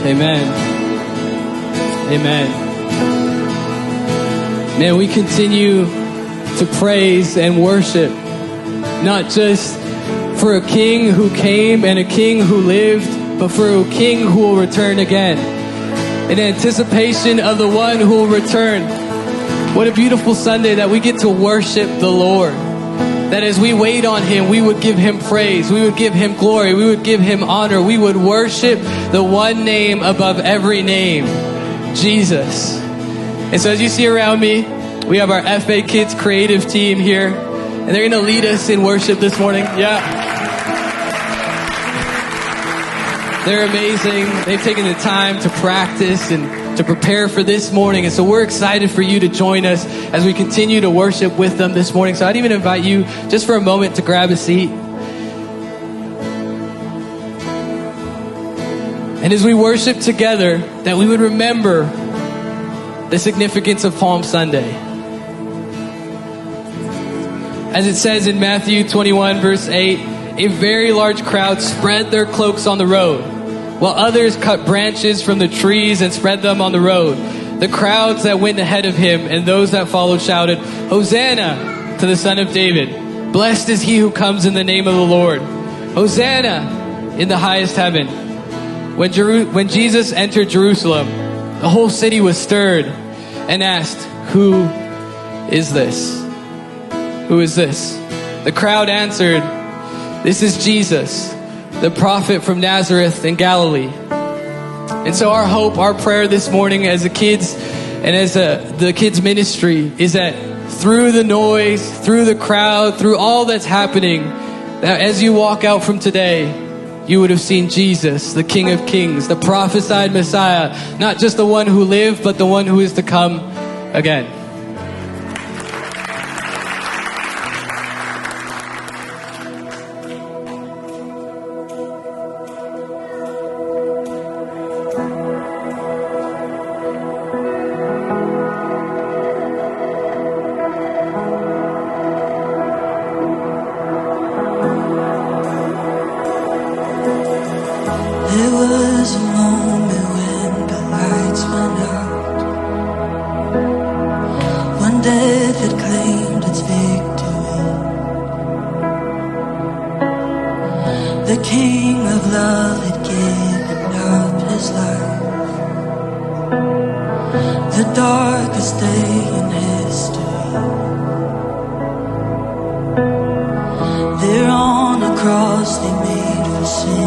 Amen. Amen. Man, we continue to praise and worship, not just for a king who came and a king who lived, but for a king who will return again, in anticipation of the one who will return. What a beautiful Sunday that we get to worship the Lord. That as we wait on him, we would give him praise, we would give him glory, we would give him honor, we would worship the one name above every name, Jesus. And so as you see around me, we have our FA Kids creative team here, and they're going to lead us in worship this morning. Yeah. They're amazing. They've taken the time to practice and to prepare for this morning. And so we're excited for you to join us as we continue to worship with them this morning. So I'd even invite you just for a moment to grab a seat. And as we worship together, that we would remember the significance of Palm Sunday. As it says in Matthew 21, verse 8, a very large crowd spread their cloaks on the road, while others cut branches from the trees and spread them on the road. The crowds that went ahead of him and those that followed shouted, Hosanna to the Son of David. Blessed is he who comes in the name of the Lord. Hosanna in the highest heaven. When Jesus entered Jerusalem, the whole city was stirred and asked, Who is this? Who is this? The crowd answered, This is Jesus, the prophet from Nazareth in Galilee. And so our hope, our prayer this morning as the kids and as the kids ministry is that through the noise, through the crowd, through all that's happening, that as you walk out from today, you would have seen Jesus, the King of Kings, the prophesied Messiah, not just the one who lived, but the one who is to come again. There was a moment when the lights went out, when death had claimed its victory. The King of Love had given up his life, the darkest day in history. There on the cross they made for sin